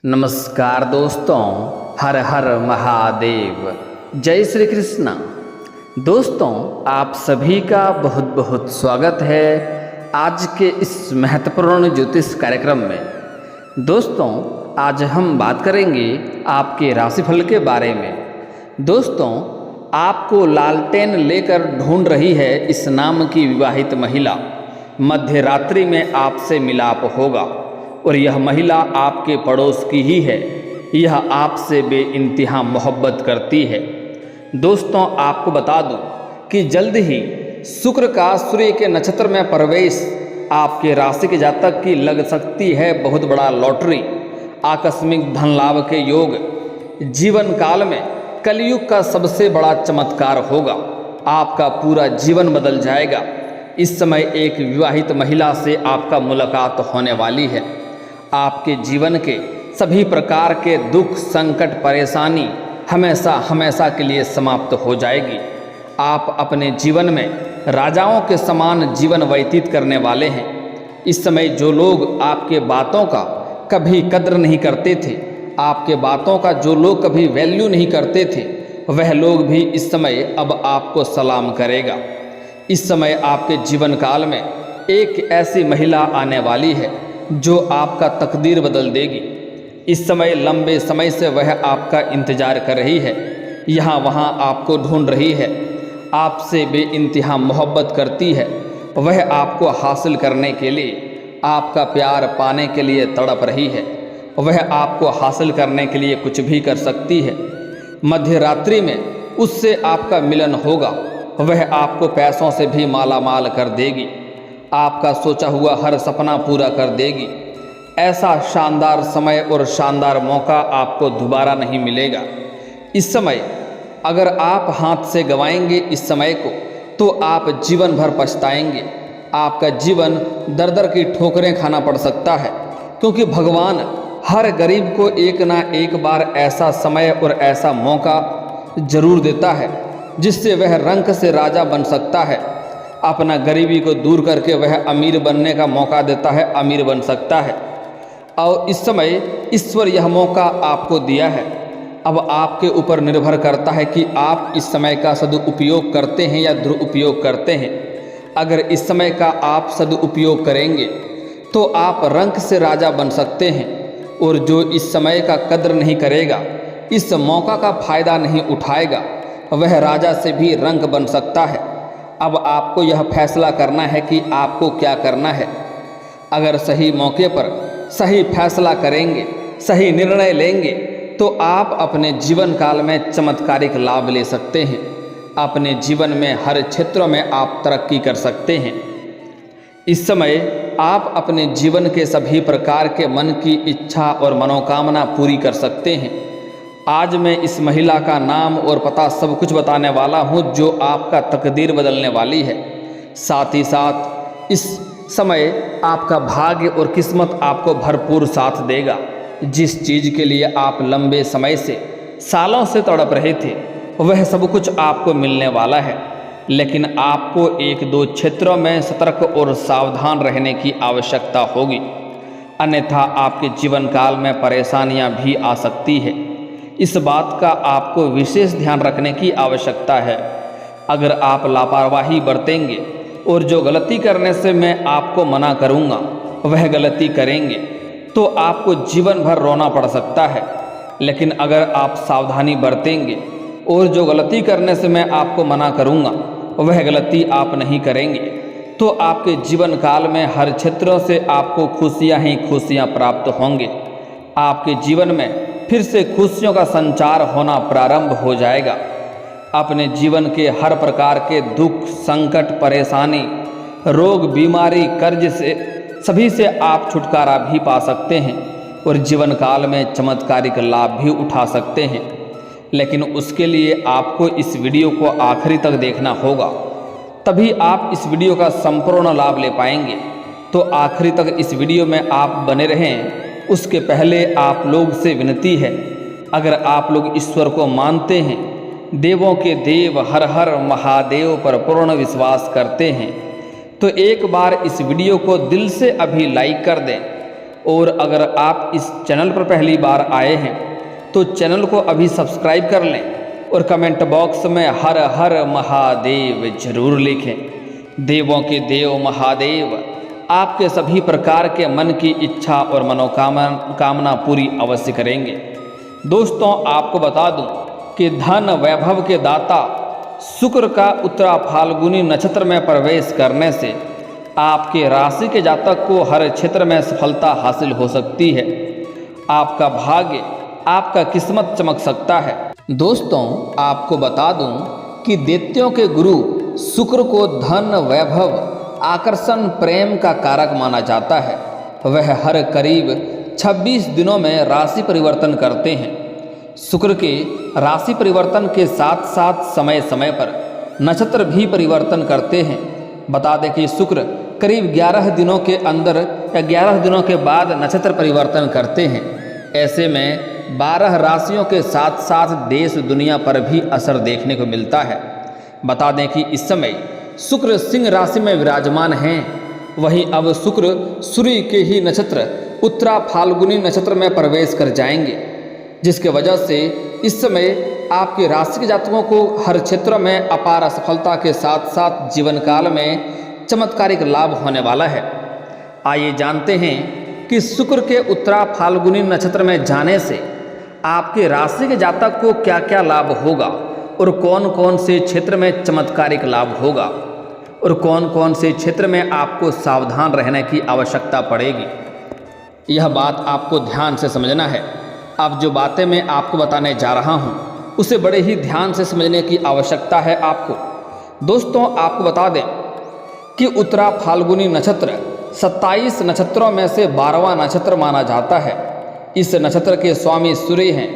नमस्कार दोस्तों, हर हर महादेव, जय श्री कृष्ण। दोस्तों, आप सभी का बहुत बहुत स्वागत है आज के इस महत्वपूर्ण ज्योतिष कार्यक्रम में। दोस्तों, आज हम बात करेंगे आपके राशिफल के बारे में। दोस्तों, आपको लालटेन लेकर ढूंढ रही है इस नाम की विवाहित महिला। मध्य रात्रि में आपसे मिलाप होगा और यह महिला आपके पड़ोस की ही है। यह आपसे बेइंतहा मोहब्बत करती है। दोस्तों, आपको बता दूं कि जल्द ही शुक्र का सूर्य के नक्षत्र में प्रवेश आपके राशि के जातक की लग सकती है बहुत बड़ा लॉटरी। आकस्मिक धन लाभ के योग जीवन काल में कलयुग का सबसे बड़ा चमत्कार होगा। आपका पूरा जीवन बदल जाएगा। इस समय एक विवाहित महिला से आपका मुलाकात होने वाली है। आपके जीवन के सभी प्रकार के दुख, संकट, परेशानी हमेशा हमेशा के लिए समाप्त हो जाएगी। आप अपने जीवन में राजाओं के समान जीवन व्यतीत करने वाले हैं। इस समय जो लोग आपके बातों का कभी कद्र नहीं करते थे, आपके बातों का जो लोग कभी वैल्यू नहीं करते थे, वह लोग भी इस समय अब आपको सलाम करेगा। इस समय आपके जीवन काल में एक ऐसी महिला आने वाली है जो आपका तकदीर बदल देगी। इस समय लंबे समय से वह आपका इंतजार कर रही है, यहाँ वहाँ आपको ढूंढ रही है, आपसे बेइंतहा मोहब्बत करती है। वह आपको हासिल करने के लिए, आपका प्यार पाने के लिए तड़प रही है। वह आपको हासिल करने के लिए कुछ भी कर सकती है। मध्य रात्रि में उससे आपका मिलन होगा। वह आपको पैसों से भी माला माल कर देगी। आपका सोचा हुआ हर सपना पूरा कर देगी। ऐसा शानदार समय और शानदार मौका आपको दोबारा नहीं मिलेगा। इस समय अगर आप हाथ से गंवाएंगे इस समय को, तो आप जीवन भर पछताएंगे। आपका जीवन दर दर की ठोकरें खाना पड़ सकता है, क्योंकि भगवान हर गरीब को एक ना एक बार ऐसा समय और ऐसा मौका जरूर देता है जिससे वह रंक से राजा बन सकता है। अपना गरीबी को दूर करके वह अमीर बनने का मौका देता है, अमीर बन सकता है। और इस समय ईश्वर यह मौका आपको दिया है। अब आपके ऊपर निर्भर करता है कि आप इस समय का सदुपयोग करते हैं या दुरुपयोग करते हैं। अगर इस समय का आप सदुपयोग करेंगे तो आप रंक से राजा बन सकते हैं, और जो इस समय का कद्र नहीं करेगा, इस मौका का फायदा नहीं उठाएगा, वह राजा से भी रंक बन सकता है। अब आपको यह फैसला करना है कि आपको क्या करना है। अगर सही मौके पर सही फैसला करेंगे, सही निर्णय लेंगे, तो आप अपने जीवन काल में चमत्कारिक लाभ ले सकते हैं। अपने जीवन में हर क्षेत्रों में आप तरक्की कर सकते हैं। इस समय आप अपने जीवन के सभी प्रकार के मन की इच्छा और मनोकामना पूरी कर सकते हैं। आज मैं इस महिला का नाम और पता सब कुछ बताने वाला हूँ जो आपका तकदीर बदलने वाली है। साथ ही साथ इस समय आपका भाग्य और किस्मत आपको भरपूर साथ देगा। जिस चीज़ के लिए आप लंबे समय से, सालों से तड़प रहे थे, वह सब कुछ आपको मिलने वाला है। लेकिन आपको एक दो क्षेत्रों में सतर्क और सावधान रहने की आवश्यकता होगी, अन्यथा आपके जीवन काल में परेशानियां भी आ सकती है। इस बात का आपको विशेष ध्यान रखने की आवश्यकता है। अगर आप लापरवाही बरतेंगे और जो गलती करने से मैं आपको मना करूंगा वह गलती करेंगे, तो आपको जीवन भर रोना पड़ सकता है। लेकिन अगर आप सावधानी बरतेंगे और जो गलती करने से मैं आपको मना करूंगा वह गलती आप नहीं करेंगे, तो आपके जीवन काल में हर क्षेत्रों से आपको खुशियां ही खुशियां प्राप्त होंगे। आपके जीवन में फिर से खुशियों का संचार होना प्रारंभ हो जाएगा। अपने जीवन के हर प्रकार के दुख, संकट, परेशानी, रोग, बीमारी, कर्ज से सभी से आप छुटकारा भी पा सकते हैं और जीवन काल में चमत्कारिक लाभ भी उठा सकते हैं। लेकिन उसके लिए आपको इस वीडियो को आखिरी तक देखना होगा, तभी आप इस वीडियो का संपूर्ण लाभ ले पाएंगे। तो आखिरी तक इस वीडियो में आप बने रहें। उसके पहले आप लोग से विनती है, अगर आप लोग ईश्वर को मानते हैं, देवों के देव हर हर महादेव पर पूर्ण विश्वास करते हैं, तो एक बार इस वीडियो को दिल से अभी लाइक कर दें और अगर आप इस चैनल पर पहली बार आए हैं तो चैनल को अभी सब्सक्राइब कर लें और कमेंट बॉक्स में हर हर महादेव जरूर लिखें। देवों के देव महादेव आपके सभी प्रकार के मन की इच्छा और मनोकामना पूरी अवश्य करेंगे। दोस्तों, आपको बता दूं कि धन वैभव के दाता शुक्र का उत्तरा फाल्गुनी नक्षत्र में प्रवेश करने से आपके राशि के जातक को हर क्षेत्र में सफलता हासिल हो सकती है। आपका भाग्य, आपका किस्मत चमक सकता है। दोस्तों, आपको बता दूं कि दैत्यों के गुरु शुक्र को धन वैभव आकर्षण प्रेम का कारक माना जाता है। वह हर करीब 26 दिनों में राशि परिवर्तन करते हैं। शुक्र के राशि परिवर्तन के साथ साथ समय समय पर नक्षत्र भी परिवर्तन करते हैं। बता दें कि शुक्र करीब 11 दिनों के अंदर या 11 दिनों के बाद नक्षत्र परिवर्तन करते हैं। ऐसे में 12 राशियों के साथ साथ देश दुनिया पर भी असर देखने को मिलता है। बता दें कि इस समय शुक्र सिंह राशि में विराजमान हैं। वहीं अब शुक्र सूर्य के ही नक्षत्र उत्तरा फाल्गुनी नक्षत्र में प्रवेश कर जाएंगे, जिसके वजह से इस समय आपके राशि के जातकों को हर क्षेत्र में अपार सफलता के साथ साथ जीवन काल में चमत्कारिक लाभ होने वाला है। आइए जानते हैं कि शुक्र के उत्तरा फाल्गुनी नक्षत्र में जाने से आपके राशि के जातक को क्या क्या लाभ होगा और कौन कौन से क्षेत्र में चमत्कारिक लाभ होगा और कौन कौन से क्षेत्र में आपको सावधान रहने की आवश्यकता पड़ेगी। यह बात आपको ध्यान से समझना है। अब जो बातें मैं आपको बताने जा रहा हूँ उसे बड़े ही ध्यान से समझने की आवश्यकता है आपको। दोस्तों, आपको बता दें कि उत्तरा फाल्गुनी नक्षत्र 27 नक्षत्रों में से 12वां नक्षत्र माना जाता है। इस नक्षत्र के स्वामी सूर्य हैं।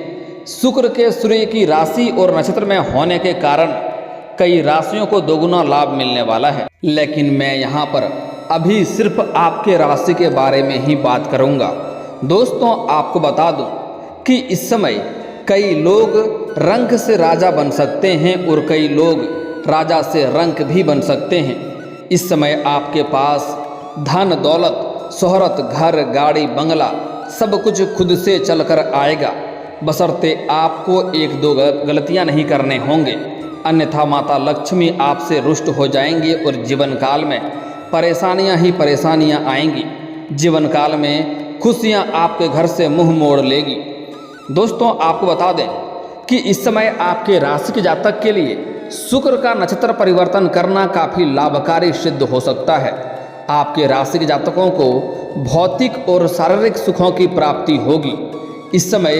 शुक्र के सूर्य की राशि और नक्षत्र में होने के कारण कई राशियों को दोगुना लाभ मिलने वाला है। लेकिन मैं यहाँ पर अभी सिर्फ आपके राशि के बारे में ही बात करूँगा। दोस्तों, आपको बता दूँ कि इस समय कई लोग रंक से राजा बन सकते हैं और कई लोग राजा से रंक भी बन सकते हैं। इस समय आपके पास धन दौलत शोहरत घर गाड़ी बंगला सब कुछ खुद से चलकर आएगा, बशर्ते आपको एक दो गलतियां नहीं करने होंगे, अन्यथा माता लक्ष्मी आपसे रुष्ट हो जाएंगी और जीवन काल में परेशानियां ही परेशानियां आएंगी। जीवन काल में खुशियां आपके घर से मुंह मोड़ लेगी। दोस्तों, आपको बता दें कि इस समय आपके राशि के जातक के लिए शुक्र का नक्षत्र परिवर्तन करना काफ़ी लाभकारी सिद्ध हो सकता है। आपके राशि के जातकों को भौतिक और शारीरिक सुखों की प्राप्ति होगी। इस समय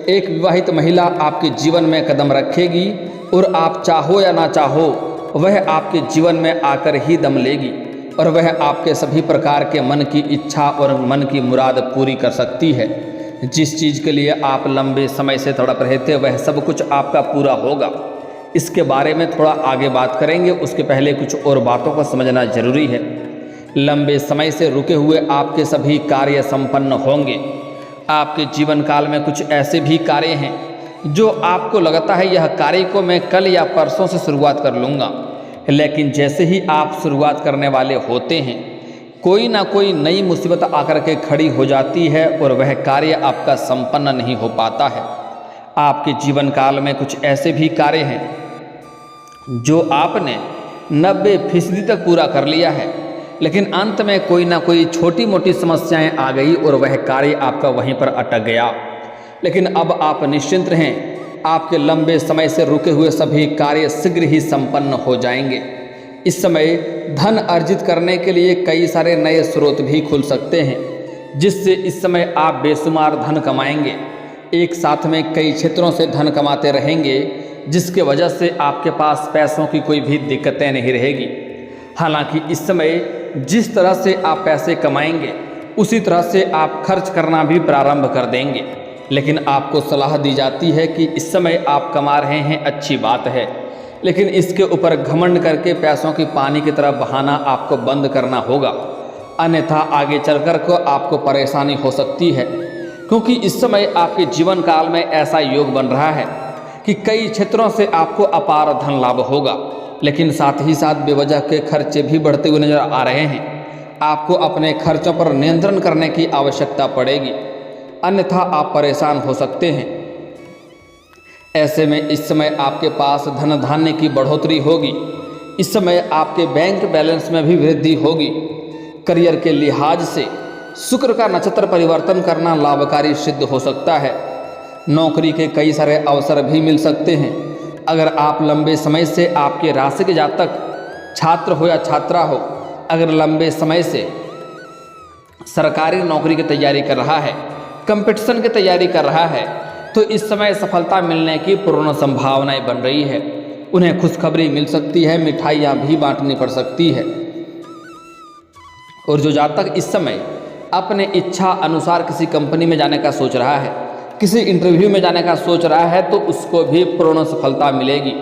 एक विवाहित महिला आपके जीवन में कदम रखेगी और आप चाहो या ना चाहो वह आपके जीवन में आकर ही दम लेगी और वह आपके सभी प्रकार के मन की इच्छा और मन की मुराद पूरी कर सकती है। जिस चीज़ के लिए आप लंबे समय से तड़प रहे थे वह सब कुछ आपका पूरा होगा। इसके बारे में थोड़ा आगे बात करेंगे, उसके पहले कुछ और बातों को समझना जरूरी है। लंबे समय से रुके हुए आपके सभी कार्य संपन्न होंगे। आपके जीवन काल में कुछ ऐसे भी कार्य हैं जो आपको लगता है यह कार्य को मैं कल या परसों से शुरुआत कर लूँगा, लेकिन जैसे ही आप शुरुआत करने वाले होते हैं कोई ना कोई नई मुसीबत आकर के खड़ी हो जाती है और वह कार्य आपका संपन्न नहीं हो पाता है। आपके जीवन काल में कुछ ऐसे भी कार्य हैं जो आपने 90% तक पूरा कर लिया है, लेकिन अंत में कोई ना कोई छोटी मोटी समस्याएं आ गई और वह कार्य आपका वहीं पर अटक गया। लेकिन अब आप निश्चिंत रहें, आपके लंबे समय से रुके हुए सभी कार्य शीघ्र ही संपन्न हो जाएंगे। इस समय धन अर्जित करने के लिए कई सारे नए स्रोत भी खुल सकते हैं, जिससे इस समय आप बेशुमार धन कमाएंगे। एक साथ में कई क्षेत्रों से धन कमाते रहेंगे, जिसके वजह से आपके पास पैसों की कोई भी दिक्कतें नहीं रहेगी। हालांकि इस समय जिस तरह से आप पैसे कमाएंगे उसी तरह से आप खर्च करना भी प्रारंभ कर देंगे, लेकिन आपको सलाह दी जाती है कि इस समय आप कमा रहे हैं, अच्छी बात है, लेकिन इसके ऊपर घमंड करके पैसों की पानी की तरह बहाना आपको बंद करना होगा, अन्यथा आगे चलकर को आपको परेशानी हो सकती है। क्योंकि इस समय आपके जीवन काल में ऐसा योग बन रहा है कि कई क्षेत्रों से आपको अपार धन लाभ होगा, लेकिन साथ ही साथ बेवजह के खर्चे भी बढ़ते हुए नजर आ रहे हैं। आपको अपने खर्चों पर नियंत्रण करने की आवश्यकता पड़ेगी, अन्यथा आप परेशान हो सकते हैं। ऐसे में इस समय आपके पास धन धान्य की बढ़ोतरी होगी। इस समय आपके बैंक बैलेंस में भी वृद्धि होगी। करियर के लिहाज से शुक्र का नक्षत्र परिवर्तन करना लाभकारी सिद्ध हो सकता है। नौकरी के कई सारे अवसर भी मिल सकते हैं। अगर आप लंबे समय से आपके राशि के जातक छात्र हो या छात्रा हो, अगर लंबे समय से सरकारी नौकरी की तैयारी कर रहा है, कंपटीशन की तैयारी कर रहा है, तो इस समय सफलता मिलने की पूर्ण संभावनाएं बन रही है। उन्हें खुशखबरी मिल सकती है, मिठाइयाँ भी बांटनी पड़ सकती है। और जो जातक इस समय अपने इच्छा अनुसार किसी कंपनी में जाने का सोच रहा है, किसी इंटरव्यू में जाने का सोच रहा है, तो उसको भी पूर्ण सफलता मिलेगी।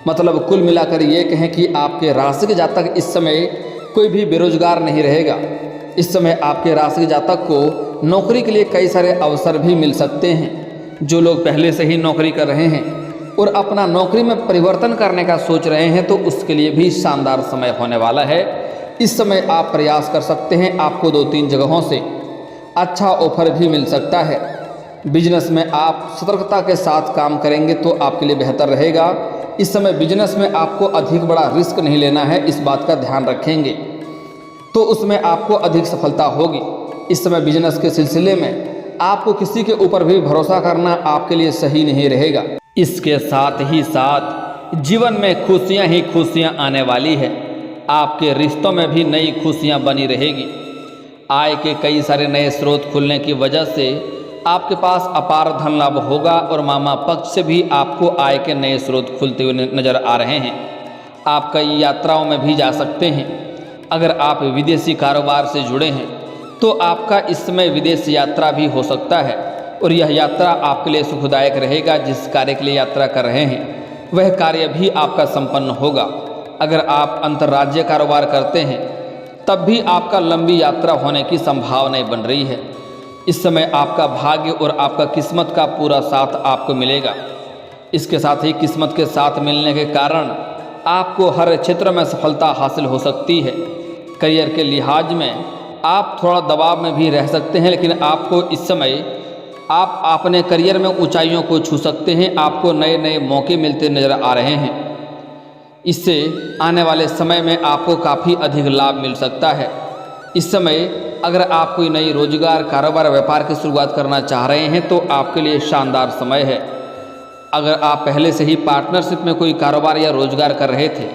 मतलब कुल मिलाकर ये कहें कि आपके राशि के जातक इस समय कोई भी बेरोजगार नहीं रहेगा। इस समय आपके राशि के जातक को नौकरी के लिए कई सारे अवसर भी मिल सकते हैं। जो लोग पहले से ही नौकरी कर रहे हैं और अपना नौकरी में परिवर्तन करने का सोच रहे हैं, तो उसके लिए भी शानदार समय होने वाला है। इस समय आप प्रयास कर सकते हैं, आपको 2-3 जगहों से अच्छा ऑफर भी मिल सकता है। बिजनेस में आप सतर्कता के साथ काम करेंगे तो आपके लिए बेहतर रहेगा। इस समय बिजनेस में आपको अधिक बड़ा रिस्क नहीं लेना है, इस बात का ध्यान रखेंगे तो उसमें आपको अधिक सफलता होगी। इस समय बिजनेस के सिलसिले में आपको किसी के ऊपर भी भरोसा करना आपके लिए सही नहीं रहेगा। इसके साथ ही साथ जीवन में खुशियां ही खुशियां आने वाली है। आपके रिश्तों में भी नई खुशियां बनी रहेगी। आय के कई सारे नए स्रोत खुलने की वजह से आपके पास अपार धन लाभ होगा और मामा पक्ष से भी आपको आय के नए स्रोत खुलते हुए नजर आ रहे हैं। आप कई यात्राओं में भी जा सकते हैं। अगर आप विदेशी कारोबार से जुड़े हैं तो आपका इस समय विदेश यात्रा भी हो सकता है और यह यात्रा आपके लिए सुखदायक रहेगा। जिस कार्य के लिए यात्रा कर रहे हैं वह कार्य भी आपका संपन्न होगा। अगर आप अंतर्राज्यीय कारोबार करते हैं तब भी आपका लंबी यात्रा होने की संभावनाएं बन रही है। इस समय आपका भाग्य और आपका किस्मत का पूरा साथ आपको मिलेगा। इसके साथ ही किस्मत के साथ मिलने के कारण आपको हर क्षेत्र में सफलता हासिल हो सकती है। करियर के लिहाज में आप थोड़ा दबाव में भी रह सकते हैं, लेकिन आपको इस समय आप अपने करियर में ऊंचाइयों को छू सकते हैं। आपको नए नए मौके मिलते नजर आ रहे हैं। इससे आने वाले समय में आपको काफ़ी अधिक लाभ मिल सकता है। इस समय अगर आप कोई नई रोजगार, कारोबार, व्यापार की शुरुआत करना चाह रहे हैं तो आपके लिए शानदार समय है। अगर आप पहले से ही पार्टनरशिप में कोई कारोबार या रोजगार कर रहे थे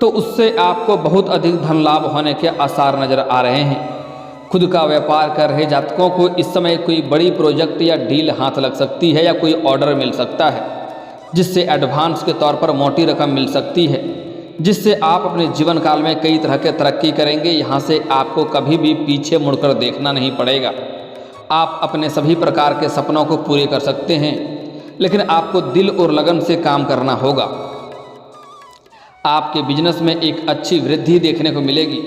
तो उससे आपको बहुत अधिक धन लाभ होने के आसार नजर आ रहे हैं। खुद का व्यापार कर रहे जातकों को इस समय कोई बड़ी प्रोजेक्ट या डील हाथ लग सकती है या कोई ऑर्डर मिल सकता है, जिससे एडवांस के तौर पर मोटी रकम मिल सकती है, जिससे आप अपने जीवन काल में कई तरह के तरक्की करेंगे। यहाँ से आपको कभी भी पीछे मुड़कर देखना नहीं पड़ेगा। आप अपने सभी प्रकार के सपनों को पूरे कर सकते हैं, लेकिन आपको दिल और लगन से काम करना होगा। आपके बिजनेस में एक अच्छी वृद्धि देखने को मिलेगी।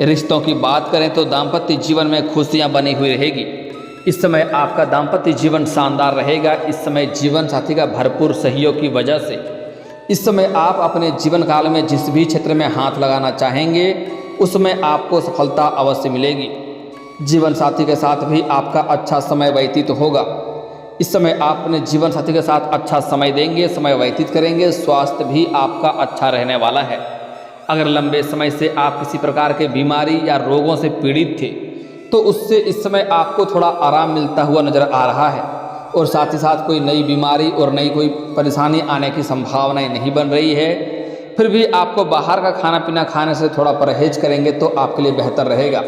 रिश्तों की बात करें तो दाम्पत्य जीवन में खुशियां बनी हुई रहेगी। इस समय आपका दाम्पत्य जीवन शानदार रहेगा। इस समय जीवन साथी का भरपूर सहयोग की वजह से इस समय आप अपने जीवन काल में जिस भी क्षेत्र में हाथ लगाना चाहेंगे उसमें आपको सफलता अवश्य मिलेगी। जीवन साथी के साथ भी आपका अच्छा समय व्यतीत होगा। इस समय आप अपने जीवन साथी के साथ अच्छा समय देंगे, समय व्यतीत करेंगे। स्वास्थ्य भी आपका अच्छा रहने वाला है। अगर लंबे समय से आप किसी प्रकार के बीमारी या रोगों से पीड़ित थे तो उससे इस समय आपको थोड़ा आराम मिलता हुआ नजर आ रहा है और साथ ही साथ कोई नई बीमारी और नई कोई परेशानी आने की संभावनाएं नहीं बन रही है। फिर भी आपको बाहर का खाना पीना खाने से थोड़ा परहेज करेंगे तो आपके लिए बेहतर रहेगा।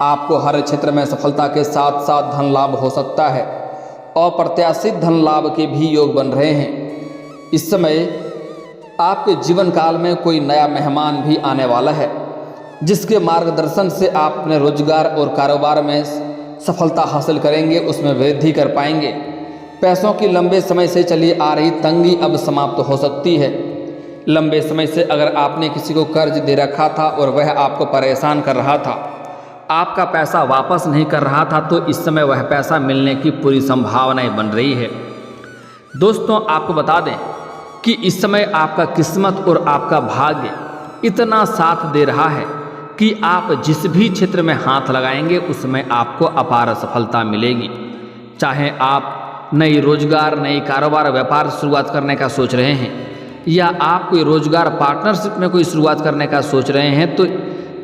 आपको हर क्षेत्र में सफलता के साथ साथ धन लाभ हो सकता है। अप्रत्याशित धन लाभ के भी योग बन रहे हैं। इस समय आपके जीवन काल में कोई नया मेहमान भी आने वाला है, जिसके मार्गदर्शन से आप अपने रोजगार और कारोबार में सफलता हासिल करेंगे, उसमें वृद्धि कर पाएंगे। पैसों की लंबे समय से चली आ रही तंगी अब समाप्त हो सकती है। लंबे समय से अगर आपने किसी को कर्ज दे रखा था और वह आपको परेशान कर रहा था, आपका पैसा वापस नहीं कर रहा था, तो इस समय वह पैसा मिलने की पूरी संभावनाएं बन रही है। दोस्तों, आपको बता दें कि इस समय आपका किस्मत और आपका भाग्य इतना साथ दे रहा है कि आप जिस भी क्षेत्र में हाथ लगाएंगे उसमें आपको अपार सफलता मिलेगी। चाहे आप नई रोजगार, नई कारोबार, व्यापार शुरुआत करने का सोच रहे हैं, या आप कोई रोजगार पार्टनरशिप में कोई शुरुआत करने का सोच रहे हैं, तो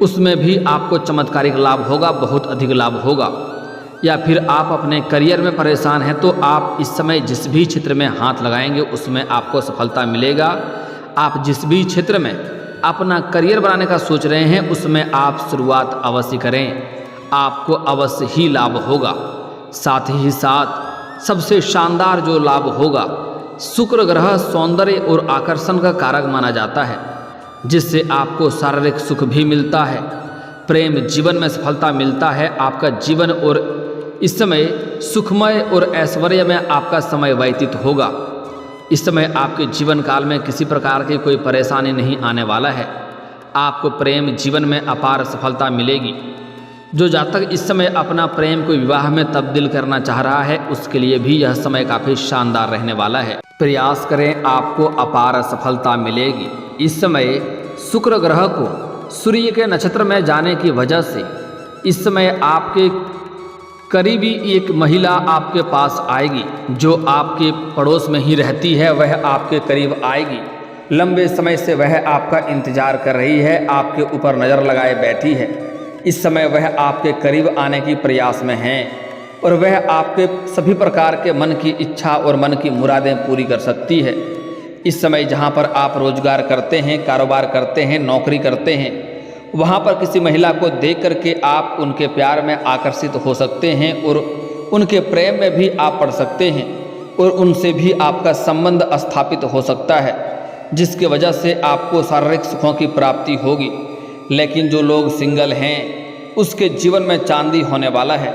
उसमें भी आपको चमत्कारिक लाभ होगा, बहुत अधिक लाभ होगा। या फिर आप अपने करियर में परेशान हैं, तो आप इस समय जिस भी क्षेत्र में हाथ लगाएंगे उसमें आपको सफलता मिलेगा। आप जिस भी क्षेत्र में अपना करियर बनाने का सोच रहे हैं उसमें आप शुरुआत अवश्य करें, आपको अवश्य ही लाभ होगा। साथ ही साथ सबसे शानदार जो लाभ होगा, शुक्र ग्रह सौंदर्य और आकर्षण का कारक माना जाता है, जिससे आपको शारीरिक सुख भी मिलता है, प्रेम जीवन में सफलता मिलता है। आपका जीवन और इस समय सुखमय और ऐश्वर्य में आपका समय व्यतीत होगा। इस समय आपके जीवन काल में किसी प्रकार की कोई परेशानी नहीं आने वाला है। आपको प्रेम जीवन में अपार सफलता मिलेगी। जो जातक इस समय अपना प्रेम को विवाह में तब्दील करना चाह रहा है उसके लिए भी यह समय काफ़ी शानदार रहने वाला है। प्रयास करें, आपको अपार सफलता मिलेगी। इस समय शुक्र ग्रह को सूर्य के नक्षत्र में जाने की वजह से इस समय आपके करीबी एक महिला आपके पास आएगी, जो आपके पड़ोस में ही रहती है, वह आपके करीब आएगी। लंबे समय से वह आपका इंतजार कर रही है, आपके ऊपर नज़र लगाए बैठी है। इस समय वह आपके करीब आने की प्रयास में है और वह आपके सभी प्रकार के मन की इच्छा और मन की मुरादें पूरी कर सकती है। इस समय जहाँ पर आप रोजगार करते हैं, कारोबार करते हैं, नौकरी करते हैं, वहाँ पर किसी महिला को देख करके आप उनके प्यार में आकर्षित हो सकते हैं और उनके प्रेम में भी आप पड़ सकते हैं और उनसे भी आपका संबंध स्थापित हो सकता है, जिसकी वजह से आपको शारीरिक सुखों की प्राप्ति होगी। लेकिन जो लोग सिंगल हैं उसके जीवन में चांदी होने वाला है।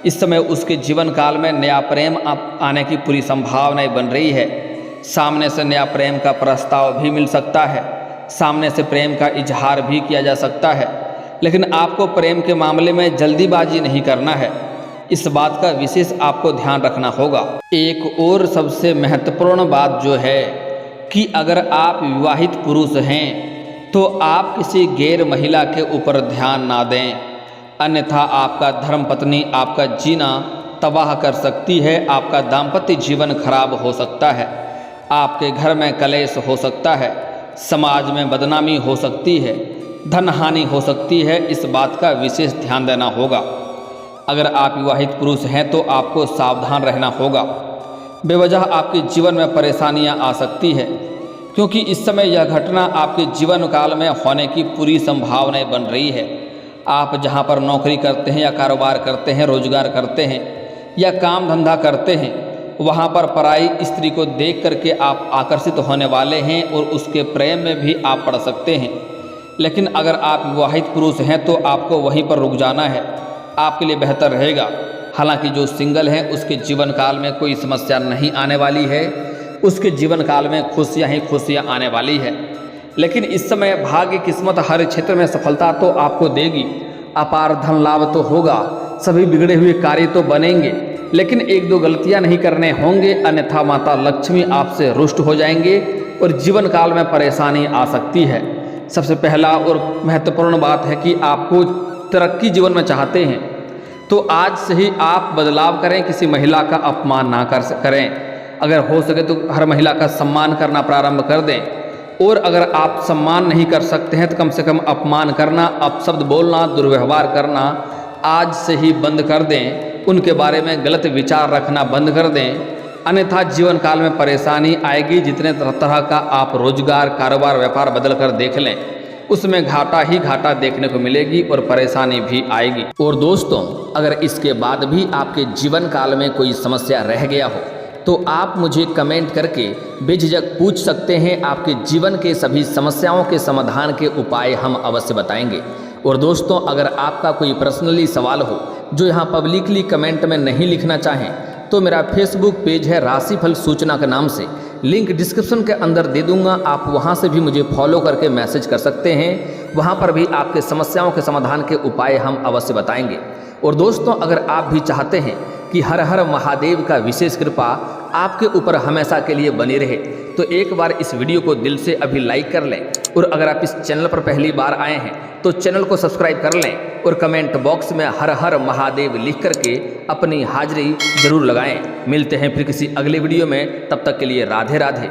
इस समय उसके जीवन काल में नया प्रेम आने की पूरी संभावनाएं बन रही है। सामने से नया प्रेम का प्रस्ताव भी मिल सकता है, सामने से प्रेम का इजहार भी किया जा सकता है। लेकिन आपको प्रेम के मामले में जल्दीबाजी नहीं करना है, इस बात का विशेष आपको ध्यान रखना होगा। एक और सबसे महत्वपूर्ण बात जो है कि अगर आप विवाहित पुरुष हैं तो आप किसी गैर महिला के ऊपर ध्यान ना दें, अन्यथा आपका धर्मपत्नी आपका जीना तबाह कर सकती है, आपका दाम्पत्य जीवन खराब हो सकता है, आपके घर में कलेश हो सकता है, समाज में बदनामी हो सकती है, धन हानि हो सकती है। इस बात का विशेष ध्यान देना होगा। अगर आप विवाहित पुरुष हैं तो आपको सावधान रहना होगा। बेवजह आपके जीवन में परेशानियां आ सकती है, क्योंकि इस समय यह घटना आपके जीवन काल में होने की पूरी संभावनाएं बन रही है। आप जहां पर नौकरी करते हैं या कारोबार करते हैं, रोजगार करते हैं या काम धंधा करते हैं, वहां पर पराई स्त्री को देख करके आप आकर्षित होने वाले हैं और उसके प्रेम में भी आप पड़ सकते हैं। लेकिन अगर आप विवाहित पुरुष हैं तो आपको वहीं पर रुक जाना है, आपके लिए बेहतर रहेगा। हालांकि जो सिंगल हैं उसके जीवन काल में कोई समस्या नहीं आने वाली है, उसके जीवन काल में खुशियां ही खुशियां आने वाली है। लेकिन इस समय भाग्य किस्मत हर क्षेत्र में सफलता तो आपको देगी, अपार धन लाभ तो होगा, सभी बिगड़े हुए कार्य तो बनेंगे, लेकिन एक दो गलतियां नहीं करने होंगे, अन्यथा माता लक्ष्मी आपसे रुष्ट हो जाएंगे और जीवन काल में परेशानी आ सकती है। सबसे पहला और महत्वपूर्ण बात है कि आपको तरक्की जीवन में चाहते हैं तो आज से ही आप बदलाव करें, किसी महिला का अपमान ना करें। अगर हो सके तो हर महिला का सम्मान करना प्रारंभ कर दें, और अगर आप सम्मान नहीं कर सकते हैं तो कम से कम अपमान करना, अपशब्द बोलना, दुर्व्यवहार करना आज से ही बंद कर दें। उनके बारे में गलत विचार रखना बंद कर दें, अन्यथा जीवन काल में परेशानी आएगी। जितने तरह का आप रोजगार, कारोबार, व्यापार बदल कर देख लें, उसमें घाटा ही घाटा देखने को मिलेगी और परेशानी भी आएगी। और दोस्तों, अगर इसके बाद भी आपके जीवन काल में कोई समस्या रह गया हो तो आप मुझे कमेंट करके बेझिझक पूछ सकते हैं। आपके जीवन के सभी समस्याओं के समाधान के उपाय हम अवश्य बताएंगे। और दोस्तों, अगर आपका कोई पर्सनली सवाल हो जो यहाँ पब्लिकली कमेंट में नहीं लिखना चाहें तो मेरा फेसबुक पेज है राशिफल सूचना के नाम से, लिंक डिस्क्रिप्शन के अंदर दे दूंगा, आप वहाँ से भी मुझे फॉलो करके मैसेज कर सकते हैं वहाँ पर भी आपके समस्याओं के समाधान के उपाय हम अवश्य बताएंगे। और दोस्तों, अगर आप भी चाहते हैं कि हर हर महादेव का विशेष कृपा आपके ऊपर हमेशा के लिए बनी रहे, तो एक बार इस वीडियो को दिल से अभी लाइक कर लें। और अगर आप इस चैनल पर पहली बार आए हैं तो चैनल को सब्सक्राइब कर लें और कमेंट बॉक्स में हर हर महादेव लिख करके अपनी हाजिरी जरूर लगाएं। मिलते हैं फिर किसी अगले वीडियो में, तब तक के लिए राधे राधे।